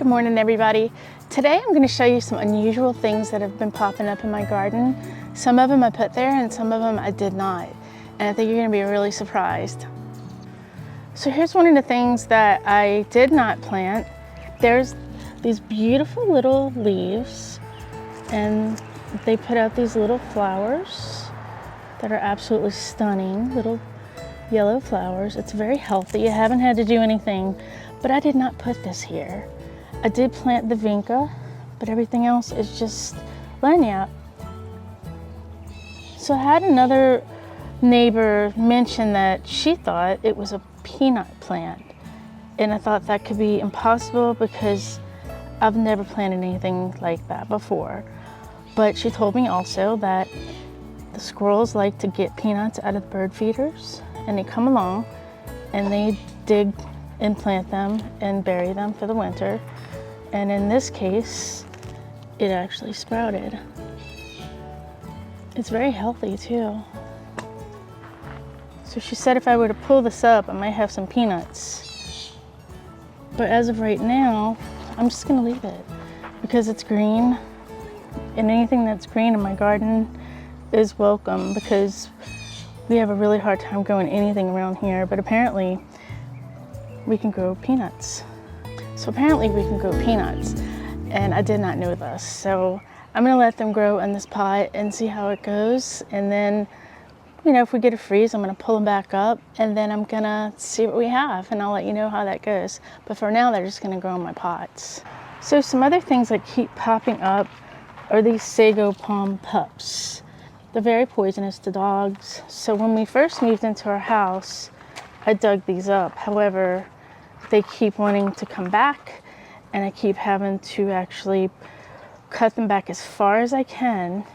Good morning, everybody. Today I'm going to show you some unusual things that have been popping up in my garden. Some of them I put there and some of them I did not. And I think you're going to be really surprised. So here's one of the things that I did not plant. There's these beautiful little leaves and they put out these little flowers that are absolutely stunning, little yellow flowers. It's very healthy. I haven't had to do anything, but I did not put this here. I did plant the vinca, but everything else is just lanyard. So I had another neighbor mention that she thought it was a peanut plant. And I thought that could be impossible because I've never planted anything like that before. But she told me also that the squirrels like to get peanuts out of the bird feeders, and they come along and they dig and plant them and bury them for the winter. And in this case, it actually sprouted. It's very healthy too. So she said if I were to pull this up, I might have some peanuts. But as of right now, I'm just gonna leave it because it's green, and anything that's green in my garden is welcome because we have a really hard time growing anything around here, but apparently we can grow peanuts. So apparently we can grow peanuts, and I did not know this. So I'm gonna let them grow in this pot and see how it goes. And then, you know, if we get a freeze, I'm gonna pull them back up and then I'm gonna see what we have and I'll let you know how that goes. But for now, they're just gonna grow in my pots. So some other things that keep popping up are these sago palm pups. They're very poisonous to dogs. So when we first moved into our house, I dug these up. However, they keep wanting to come back and I keep having to actually cut them back as far as I can,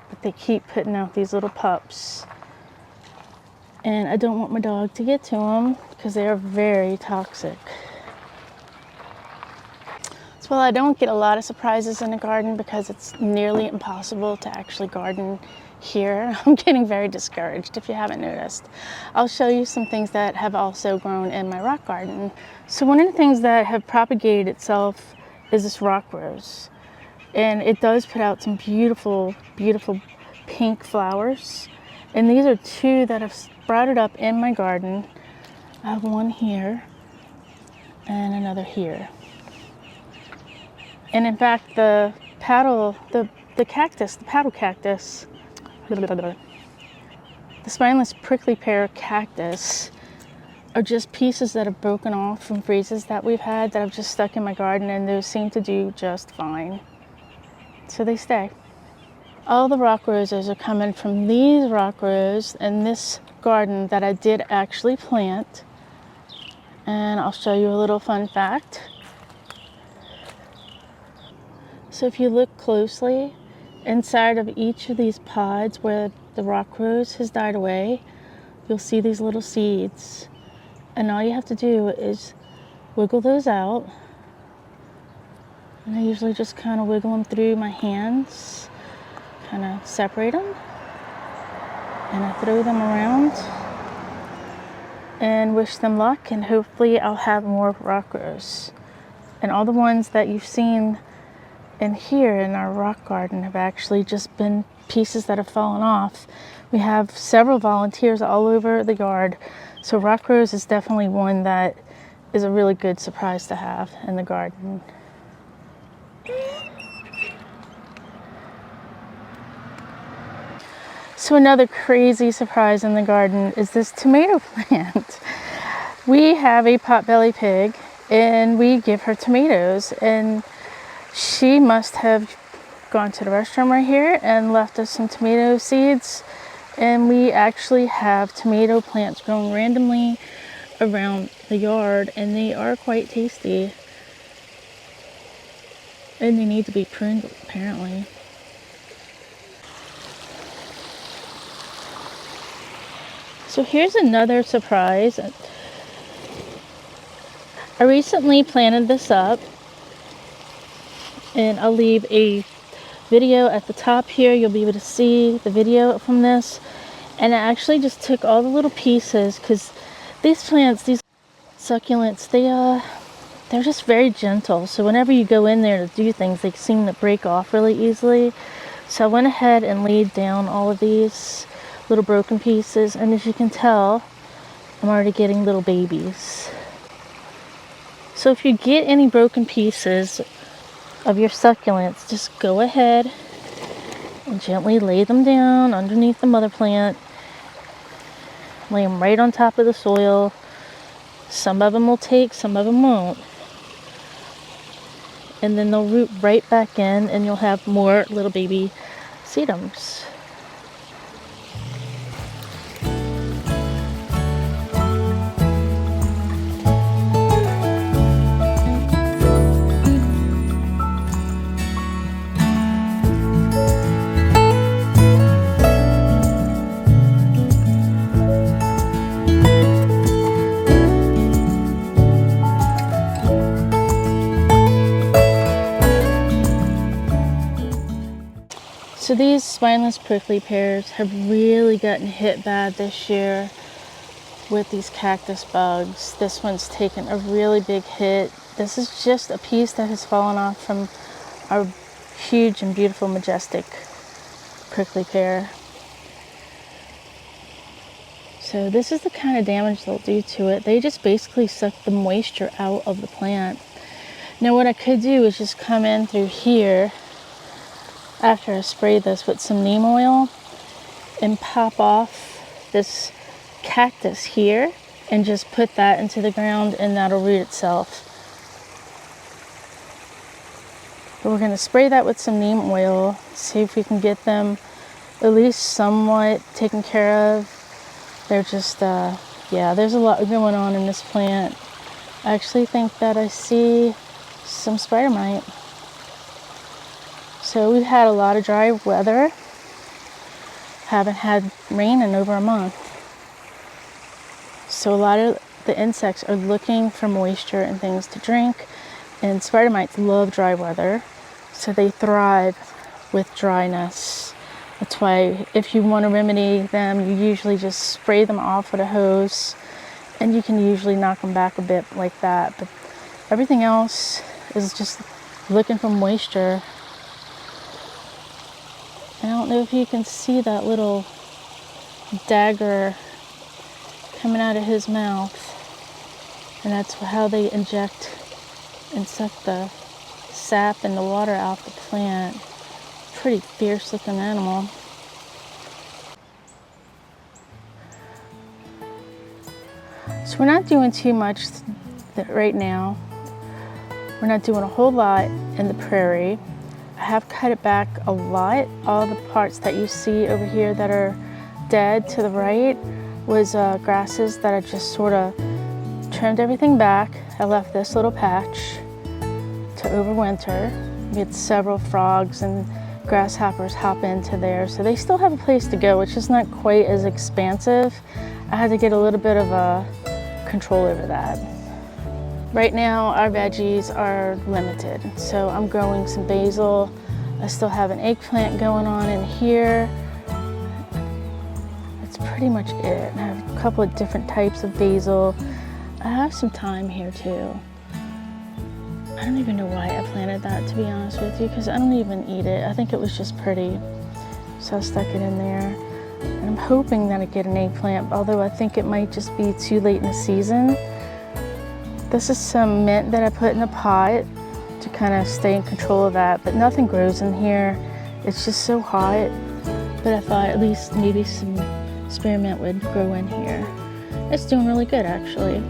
but they keep putting out these little pups. And I don't want my dog to get to them because they are very toxic. So while I don't get a lot of surprises in the garden because it's nearly impossible to actually garden here, I'm getting very discouraged if you haven't noticed. I'll show you some things that have also grown in my rock garden. So one of the things that have propagated itself is this rock rose. And it does put out some beautiful, beautiful pink flowers. And these are two that have sprouted up in my garden. I have one here and another here. And in fact, the paddle cactus, the spineless prickly pear cactus are just pieces that have broken off from freezes that we've had that have just stuck in my garden, and those seem to do just fine. So they stay. All the rock roses are coming from these rock roses in this garden that I did actually plant. And I'll show you a little fun fact. So if you look closely, inside of each of these pods where the rock rose has died away, you'll see these little seeds. And all you have to do is wiggle those out. And I usually just kind of wiggle them through my hands, kind of separate them. And I throw them around and wish them luck, and hopefully I'll have more rock rose. And all the ones that you've seen in here in our rock garden have actually just been pieces that have fallen off. We have several volunteers all over the yard, so rock rose is definitely one that is a really good surprise to have in the garden. So another crazy surprise in the garden is this tomato plant. We have a potbelly pig and we give her tomatoes, and she must have gone to the restroom right here and left us some tomato seeds, and we actually have tomato plants growing randomly around the yard, and they are quite tasty, and they need to be pruned apparently. So here's another surprise. I recently planted this up, and I'll leave a video at the top here. You'll be able to see the video from this. And I actually just took all the little pieces because these plants, these succulents, they're just very gentle. So whenever you go in there to do things, they seem to break off really easily. So I went ahead and laid down all of these little broken pieces, and as you can tell, I'm already getting little babies. So if you get any broken pieces of your succulents, just go ahead and gently lay them down underneath the mother plant. Lay them right on top of the soil. Some of them will take, some of them won't. And then they'll root right back in, and you'll have more little baby sedums. So these spineless prickly pears have really gotten hit bad this year with these cactus bugs. This one's taken a really big hit. This is just a piece that has fallen off from our huge and beautiful majestic prickly pear. So this is the kind of damage they'll do to it. They just basically suck the moisture out of the plant. Now what I could do is just come in through here after I spray this with some neem oil and pop off this cactus here and just put that into the ground, and that'll root itself. But we're going to spray that with some neem oil, see if we can get them at least somewhat taken care of. They're just, yeah, there's a lot going on in this plant. I actually think that I see some spider mite. So we've had a lot of dry weather. Haven't had rain in over a month. So a lot of the insects are looking for moisture and things to drink. And spider mites love dry weather. So they thrive with dryness. That's why if you want to remedy them, you usually just spray them off with a hose. And you can usually knock them back a bit like that. But everything else is just looking for moisture. I don't know if you can see that little dagger coming out of his mouth. And that's how they inject and suck the sap and the water out the plant. Pretty fierce looking animal. So we're not doing too much right now. We're not doing a whole lot in the prairie. I have cut it back a lot. All the parts that you see over here that are dead to the right was grasses that I just sort of trimmed everything back. I left this little patch to overwinter. We had several frogs and grasshoppers hop into there, so they still have a place to go, which is not quite as expansive. I had to get a little bit of a control over that. Right now our veggies are limited, so I'm growing some basil. I still have an eggplant going on in here. That's pretty much it. I have a couple of different types of basil. I have some thyme here too. I don't even know why I planted that, to be honest with you, because I don't even eat it. I think it was just pretty, so I stuck it in there. And I'm hoping that I get an eggplant, although I think it might just be too late in the season. This is some mint that I put in a pot to kind of stay in control of that, but nothing grows in here. It's just so hot, but I thought at least maybe some spearmint would grow in here. It's doing really good, actually.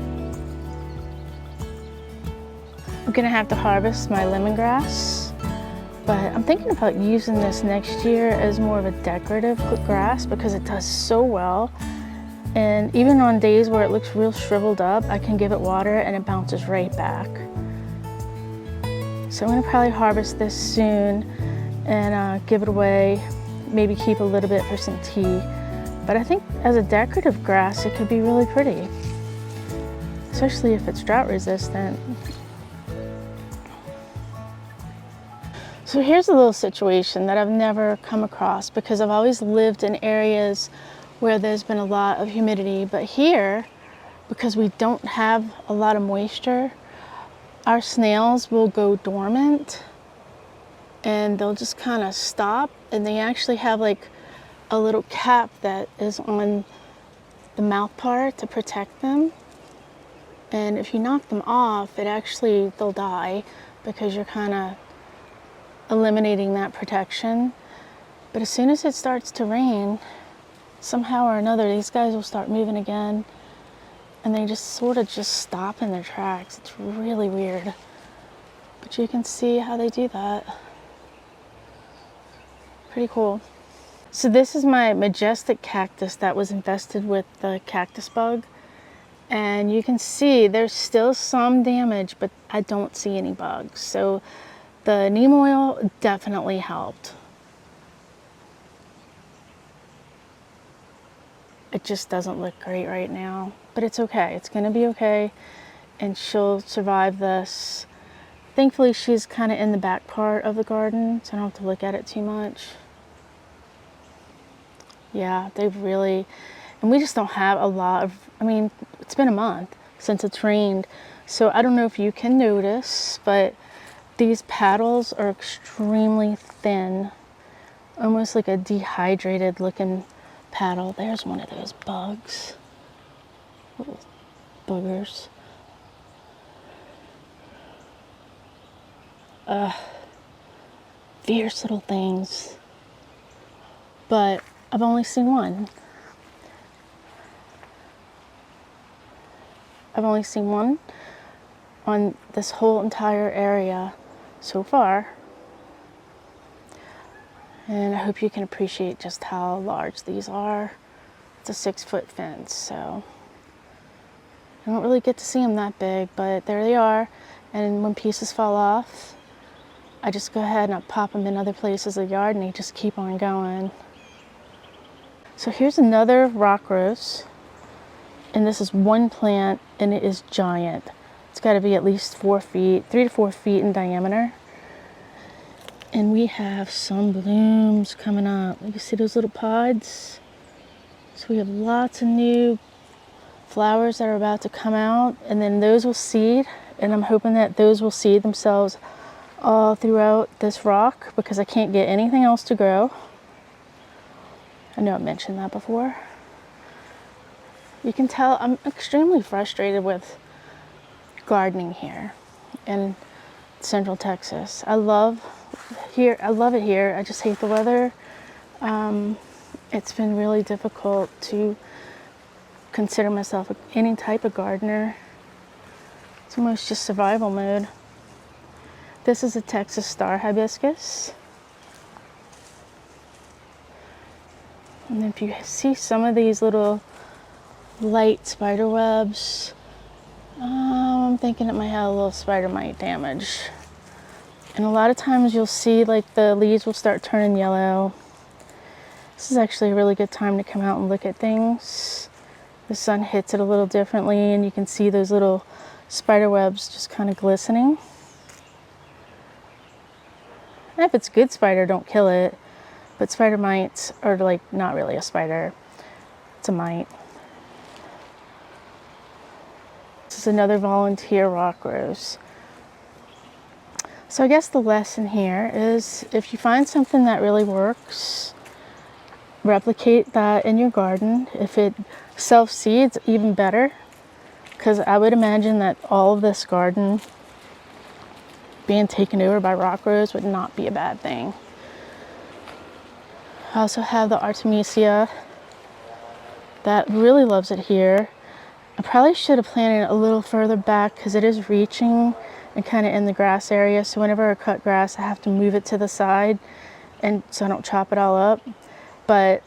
I'm gonna have to harvest my lemongrass, but I'm thinking about using this next year as more of a decorative grass because it does so well. And even on days where it looks real shriveled up, I can give it water and it bounces right back. So I'm gonna probably harvest this soon and give it away, maybe keep a little bit for some tea. But I think as a decorative grass, it could be really pretty, especially if it's drought resistant. So here's a little situation that I've never come across because I've always lived in areas where there's been a lot of humidity, but here, because we don't have a lot of moisture, our snails will go dormant and they'll just kind of stop, and they actually have like a little cap that is on the mouth part to protect them. And if you knock them off, they'll die because you're kind of eliminating that protection. But as soon as it starts to rain, somehow or another, these guys will start moving again, and they just sort of just stop in their tracks. It's really weird, but you can see how they do that. Pretty cool. So this is my majestic cactus that was infested with the cactus bug. And you can see there's still some damage, but I don't see any bugs. So the neem oil definitely helped. It just doesn't look great right now, but it's okay. It's gonna be okay, and she'll survive this. Thankfully, she's kind of in the back part of the garden, so I don't have to look at it too much. Yeah, they've really, and we just don't have a lot of, I mean, it's been a month since it's rained, so I don't know if you can notice, but these petals are extremely thin, almost like a dehydrated looking petal. There's one of those bugs, little boogers. Fierce little things, but I've only seen one. I've only seen one on this whole entire area so far. And I hope you can appreciate just how large these are. It's a 6-foot fence, so I don't really get to see them that big, but there they are. And when pieces fall off, I just go ahead and I pop them in other places of the yard, and they just keep on going. So here's another rock rose. And this is one plant, and it is giant. It's got to be at least 4 feet, 3 to 4 feet in diameter. And we have some blooms coming up. You can see those little pods. So we have lots of new flowers that are about to come out, and then those will seed. And I'm hoping that those will seed themselves all throughout this rock, because I can't get anything else to grow. I know I mentioned that before. You can tell I'm extremely frustrated with gardening here in Central Texas. I love it here. I just hate the weather. It's been really difficult to consider myself any type of gardener. It's almost just survival mode. This is a Texas star hibiscus. And if you see some of these little light spider webs, I'm thinking it might have a little spider mite damage. And a lot of times you'll see like the leaves will start turning yellow. This is actually a really good time to come out and look at things. The sun hits it a little differently, and you can see those little spider webs just kind of glistening. And if it's good spider, don't kill it. But spider mites are like not really a spider. It's a mite. This is another volunteer rock rose. So I guess the lesson here is, if you find something that really works, replicate that in your garden. If it self-seeds, even better, because I would imagine that all of this garden being taken over by rock rose would not be a bad thing. I also have the Artemisia that really loves it here. I probably should have planted it a little further back, because it is reaching and kind of in the grass area. So whenever I cut grass, I have to move it to the side, and so I don't chop it all up. But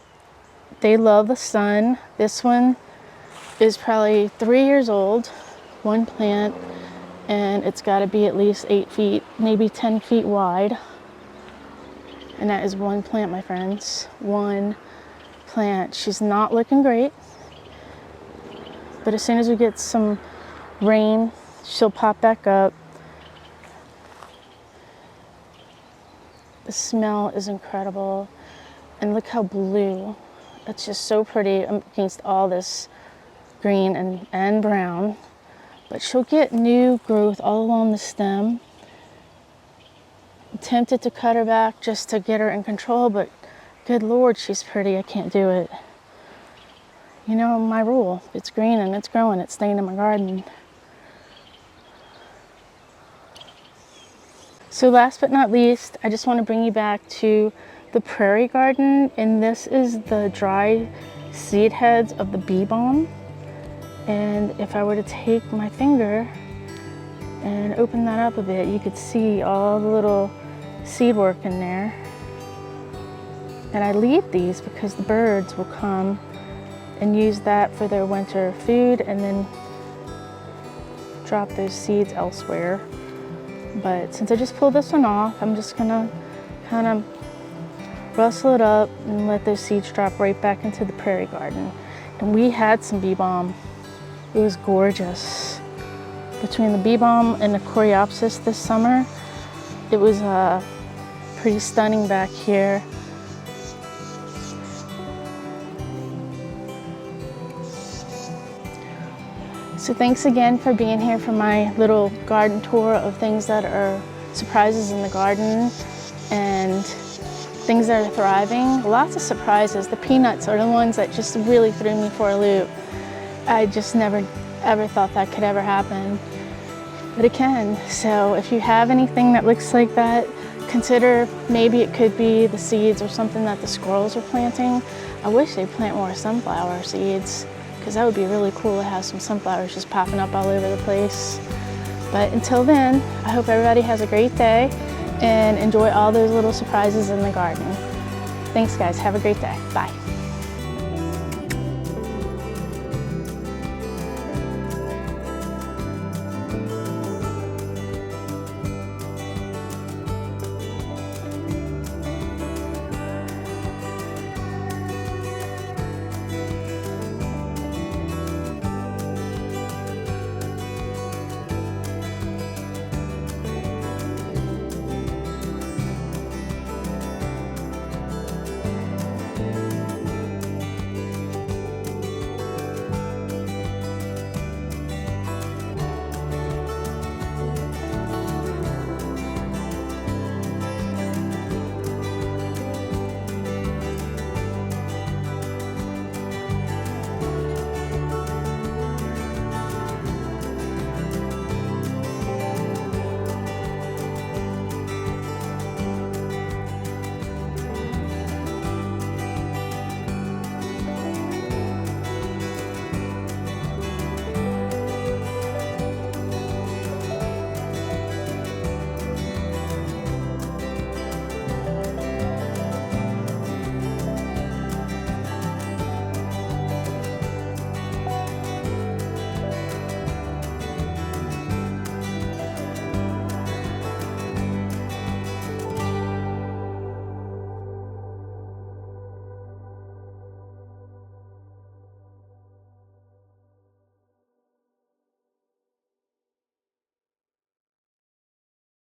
they love the sun. This one is probably 3 years old, one plant, and it's got to be at least 8 feet, maybe 10 feet wide. And that is one plant, my friends. One plant. She's not looking great, but as soon as we get some rain, she'll pop back up. The smell is incredible. And look how blue. It's just so pretty against all this green and brown. but she'll get new growth all along the stem. I'm tempted to cut her back just to get her in control, but good Lord, she's pretty. I can't do it. You know my rule, it's green and it's growing, it's staying in my garden. So last but not least, I just want to bring you back to the prairie garden, and this is the dry seed heads of the bee balm. And if I were to take my finger and open that up a bit, you could see all the little seed work in there. And I leave these because the birds will come and use that for their winter food and then drop those seeds elsewhere. But since I just pulled this one off, I'm just gonna kind of rustle it up and let those seeds drop right back into the prairie garden. And we had some bee balm. It was gorgeous. Between the bee balm and the coreopsis this summer, it was pretty stunning back here. So thanks again for being here for my little garden tour of things that are surprises in the garden and things that are thriving. Lots of surprises. The peanuts are the ones that just really threw me for a loop. I just never ever thought that could ever happen, but it can. So if you have anything that looks like that, consider maybe it could be the seeds or something that the squirrels are planting. I wish they'd plant more sunflower seeds, because that would be really cool to have some sunflowers just popping up all over the place. But until then, I hope everybody has a great day and enjoy all those little surprises in the garden. Thanks guys, have a great day, bye.